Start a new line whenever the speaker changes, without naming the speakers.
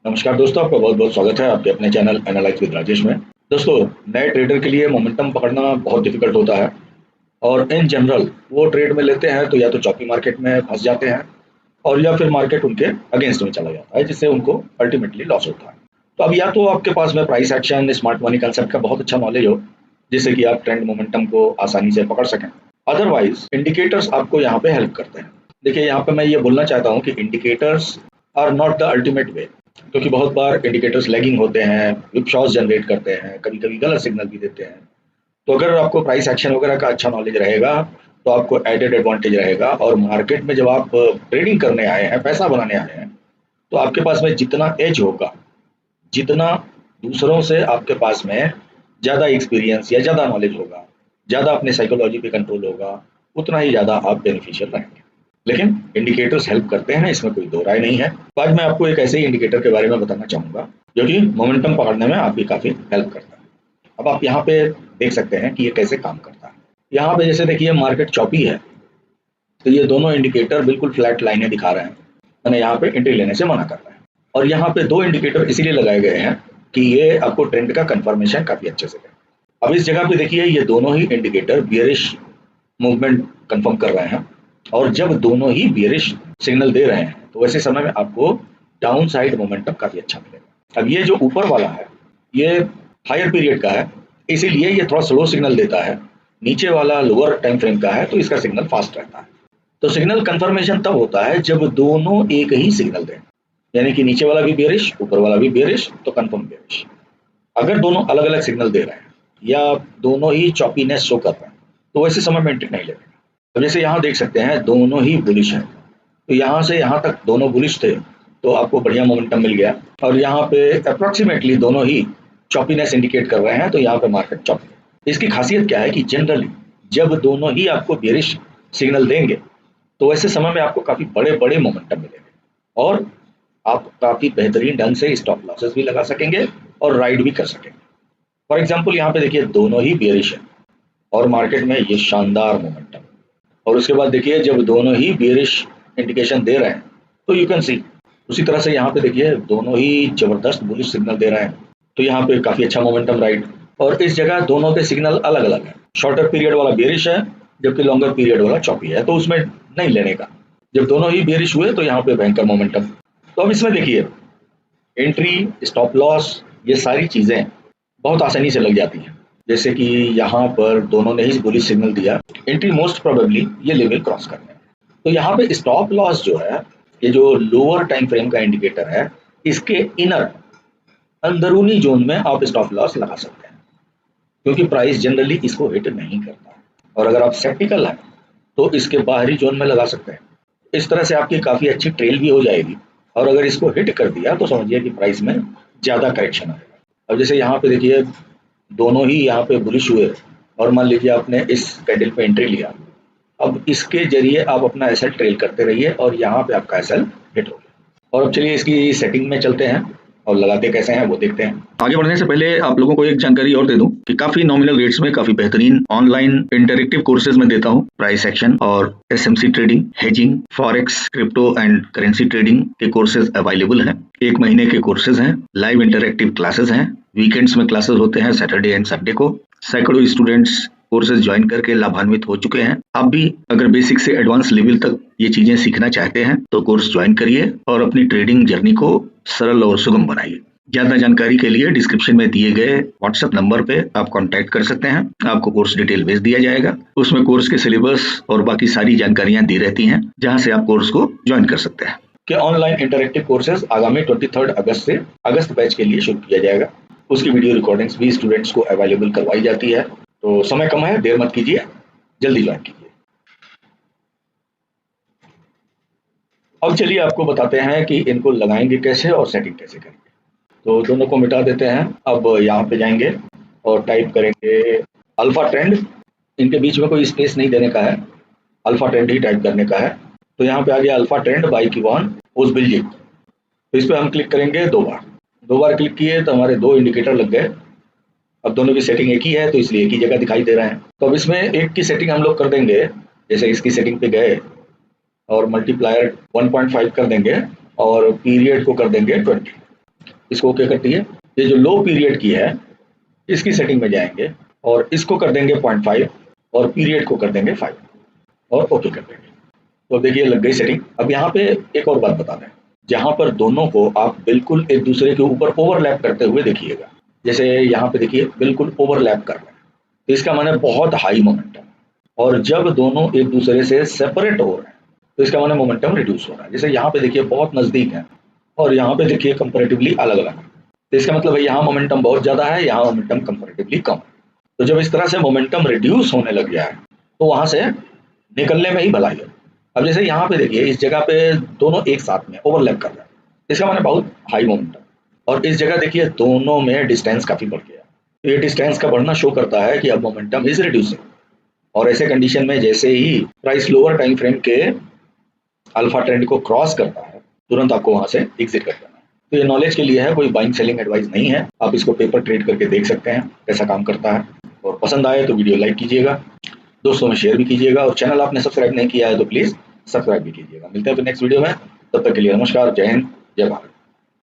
नमस्कार दोस्तों, आपका बहुत बहुत स्वागत है आपके अपने चैनल एनालाइज विद राजेश में। दोस्तों, नए ट्रेडर के लिए मोमेंटम पकड़ना बहुत डिफिकल्ट होता है और इन जनरल वो ट्रेड में लेते हैं तो या तो चॉपी मार्केट में फंस जाते हैं और या फिर मार्केट उनके अगेंस्ट में चला जाता है जिससे उनको अल्टीमेटली लॉस होता है। तो अब या तो आपके पास में price action smart money concept का बहुत अच्छा नॉलेज हो जिससे कि आप ट्रेंड मोमेंटम को आसानी से पकड़ सकें। अदरवाइज इंडिकेटर्स आपको यहाँ पे हेल्प करते हैं। देखिए, यहाँ पे मैं ये बोलना चाहता हूँ कि indicators are not the ultimate way, क्योंकि बहुत बार इंडिकेटर्स लैगिंग होते हैं, विपशॉस जनरेट करते हैं, कभी कभी गलत सिग्नल भी देते हैं। तो अगर आपको प्राइस एक्शन वगैरह का अच्छा नॉलेज रहेगा तो आपको एडेड एडवांटेज रहेगा। और मार्केट में जब आप ट्रेडिंग करने आए हैं, पैसा बनाने आए हैं, तो आपके पास में जितना एज होगा, जितना दूसरों से आपके पास में ज़्यादा एक्सपीरियंस या ज़्यादा नॉलेज होगा, ज़्यादा अपने साइकोलॉजी पे कंट्रोल होगा, उतना ही ज़्यादा आप बेनिफिशियल रहेंगे। लेकिन इंडिकेटर्स हेल्प करते हैं, इसमें कोई दो राय नहीं है। तो आज मैं आपको एक ऐसे ही इंडिकेटर के बारे में बताना चाहूँगा जो कि मोमेंटम पकड़ने में आपकी काफ़ी हेल्प करता है। अब आप यहाँ पे देख सकते हैं कि ये कैसे काम करता है। यहाँ पे जैसे देखिए मार्केट चौपी है, तो ये दोनों इंडिकेटर बिल्कुल फ्लैट लाइनें दिखा रहे हैं, मैंने यहाँ पे एंट्री लेने से मना कर रहा है। और यहाँ पे दो इंडिकेटर इसीलिए लगाए गए हैं कि ये आपको ट्रेंड का कंफर्मेशन काफ़ी अच्छे से दे। अब इस जगह पे देखिए ये दोनों ही इंडिकेटर बियरिश मूवमेंट कंफर्म कर रहे हैं और जब दोनों ही बियरिश सिग्नल दे रहे हैं तो वैसे समय में आपको डाउन साइड मोमेंटम काफ़ी अच्छा मिलेगा। अब ये जो ऊपर वाला है ये हायर पीरियड का है, इसीलिए ये थोड़ा स्लो सिग्नल देता है। नीचे वाला लोअर टाइम फ्रेम का है तो इसका सिग्नल फास्ट रहता है। तो सिग्नल कंफर्मेशन तब होता है जब दोनों एक ही सिग्नल दें, यानी कि नीचे वाला भी बेरिश ऊपर वाला भी बेरिश तो कंफर्म बेरिश। अगर दोनों अलग अलग सिग्नल दे रहे हैं या दोनों ही चॉपीनेस शो कर रहे हैं तो वैसे समय में एंट्री नहीं लेगा। तो जैसे यहाँ देख सकते हैं दोनों ही बुलिश है, तो यहाँ से यहाँ तक दोनों बुलिश थे तो आपको बढ़िया मोमेंटम मिल गया। और यहाँ पे अप्रोक्सीमेटली दोनों ही चॉपीनेस इंडिकेट कर रहे हैं तो यहाँ पे मार्केट चॉपी है। इसकी खासियत क्या है कि जनरली जब दोनों ही आपको बेरिश सिग्नल देंगे तो ऐसे समय में आपको काफ़ी बड़े बड़े मोमेंटम मिलेंगे और आप काफ़ी बेहतरीन ढंग से स्टॉप लॉसेस भी लगा सकेंगे और राइड भी कर सकेंगे। फॉर एग्जाम्पल यहाँ पे देखिए दोनों ही बेरिश है और मार्केट में ये शानदार मोमेंटम। और उसके बाद देखिए जब दोनों ही बेरिश इंडिकेशन दे रहे हैं तो यू कैन सी उसी तरह से यहाँ पे देखिए दोनों ही जबरदस्त बुलिश सिग्नल दे रहे हैं तो यहाँ पे काफ़ी अच्छा मोमेंटम राइड। और इस जगह दोनों के सिग्नल अलग अलग है, शॉर्टर पीरियड वाला बेरिश है जबकि लॉन्गर पीरियड वाला चॉपी है, तो उसमें नहीं लेने का। जब दोनों ही बेरिश हुए तो यहाँ पे भयंकर मोमेंटम। तो अब इसमें देखिए एंट्री स्टॉप लॉस ये सारी चीज़ें बहुत आसानी से लग जाती हैं। जैसे कि यहाँ पर दोनों ने ही बुलिश सिग्नल दिया, एंट्री मोस्ट प्रोबेबली ये लेवल क्रॉस करने हैं। तो यहाँ पे स्टॉप लॉस जो है, ये जो लोअर टाइम फ्रेम का इंडिकेटर है, इसके इनर अंदरूनी जोन में आप स्टॉप लॉस लगा सकते हैं क्योंकि प्राइस जनरली इसको हिट नहीं करता। और अगर आप सेप्टिकल हैं तो इसके बाहरी जोन में लगा सकते हैं। इस तरह से आपकी काफ़ी अच्छी ट्रेल भी हो जाएगी और अगर इसको हिट कर दिया तो समझिए कि प्राइस में ज़्यादा करेक्शन आएगा। अब जैसे यहाँ पे देखिए दोनों ही यहाँ पे बुलिश हुए और मान लीजिए आपने इस कैंडल पे एंट्री लिया, अब इसके जरिए आप अपना एसएल ट्रेल करते रहिए और यहाँ पे आपका एसएल हिट हो गया। और अब चलिए इसकी सेटिंग में चलते हैं और लगाते कैसे हैं वो देखते हैं। आगे बढ़ने से पहले आप लोगों को एक जानकारी और दे दूं कि काफी नॉमिनल रेट्स में काफी बेहतरीन ऑनलाइन इंटरेक्टिव कोर्सेज में देता हूं। प्राइस एक्शन और SMC trading, hedging, forex, crypto and currency trading के कोर्सेज अवेलेबल हैं। 1 महीने के कोर्सेज हैं, लाइव इंटरेक्टिव क्लासेस हैं, वीकेंड्स में क्लासेस होते हैं सैटरडे एंड संडे को। सैकड़ों स्टूडेंट्स कोर्सेज ज्वाइन करके लाभान्वित हो चुके हैं। आप भी अगर बेसिक से एडवांस लेवल तक ये चीजें सीखना चाहते हैं तो कोर्स ज्वाइन करिए और अपनी ट्रेडिंग जर्नी को सरल और सुगम बनाइए। ज्यादा जानकारी के लिए डिस्क्रिप्शन में दिए गए व्हाट्सएप नंबर पे आप कांटेक्ट कर सकते हैं। आपको कोर्स डिटेल भेज दिया जाएगा, उसमें कोर्स के सिलेबस और बाकी सारी जानकारियां दी रहती हैं जहां से आप कोर्स को ज्वाइन कर सकते हैं। कि ऑनलाइन इंटरेक्टिव कोर्सेज आगामी 23 अगस्त से अगस्त बैच के लिए शुरू किया जाएगा। उसकी वीडियो रिकॉर्डिंग्स भी स्टूडेंट्स को अवेलेबल करवाई जाती है। तो समय कम है, देर मत कीजिए, जल्दी ज्वाइन कीजिए। अब चलिए आपको बताते हैं कि इनको लगाएंगे कैसे और सेटिंग कैसे करेंगे। तो दोनों को मिटा देते हैं। अब यहाँ पे जाएंगे और टाइप करेंगे अल्फा ट्रेंड। इनके बीच में कोई स्पेस नहीं देने का है, अल्फा ट्रेंड ही टाइप करने का है। तो यहाँ पे आ गया अल्फा ट्रेंड बाय किवॉन ओसबिल्जिक। तो इस पर हम क्लिक करेंगे 2 बार क्लिक किए तो हमारे 2 इंडिकेटर लग गए। अब दोनों की सेटिंग एक ही है तो इसलिए एक ही जगह दिखाई दे रहे हैं। तो अब इसमें एक की सेटिंग हम लोग कर देंगे, जैसे इसकी सेटिंग पे गए और मल्टीप्लायर 1.5 कर देंगे और पीरियड को कर देंगे 20। इसको ओके करती है। ये जो लो पीरियड की है इसकी सेटिंग में जाएंगे और इसको कर देंगे 0.5 और पीरियड को कर देंगे 5 और ओके कर देंगे। तो देखिए लग गई सेटिंग। अब यहाँ पे एक और बात बता दें, जहाँ पर दोनों को आप बिल्कुल एक दूसरे के ऊपर ओवरलैप करते हुए देखिएगा, जैसे यहाँ पे देखिए बिल्कुल ओवरलैप कर रहे हैं, तो इसका माने बहुत हाई मोमेंटम। और जब दोनों एक दूसरे से सेपरेट हो रहे हैं तो इसका माने मोमेंटम रिड्यूस हो रहा है। जैसे यहाँ पे देखिए बहुत नजदीक है और यहाँ पे देखिए कंपैरेटिवली अलग अलग है, तो इसका मतलब है यहाँ मोमेंटम बहुत ज्यादा है, यहाँ मोमेंटम कंपैरेटिवली कम है। तो जब इस तरह से मोमेंटम रिड्यूस होने लग गया है तो वहां से निकलने में ही भलाई है। अब जैसे यहाँ पे देखिए इस जगह पे दोनों एक साथ में ओवरलैप कर रहे हैं, इसका माने बहुत हाई मोमेंटम। और इस जगह देखिए दोनों में डिस्टेंस काफी बढ़ गया, तो ये डिस्टेंस का बढ़ना शो करता है कि अब मोमेंटम इज रिड्यूसिंग। और ऐसे कंडीशन में जैसे ही प्राइस लोअर टाइम फ्रेम के अल्फा ट्रेंड को क्रॉस करता है तुरंत आपको वहां से एग्जिट कर देना है। तो ये नॉलेज के लिए है, कोई बाइंग सेलिंग एडवाइस नहीं है। आप इसको पेपर ट्रेड करके देख सकते हैं कैसा काम करता है। और पसंद आए तो वीडियो लाइक कीजिएगा, दोस्तों में शेयर भी कीजिएगा, और चैनल आपने सब्सक्राइब नहीं किया है तो प्लीज सब्सक्राइब भी कीजिएगा। मिलते हैं फिर नेक्स्ट वीडियो में, तब तक के लिए नमस्कार, जय हिंद, जय भारत।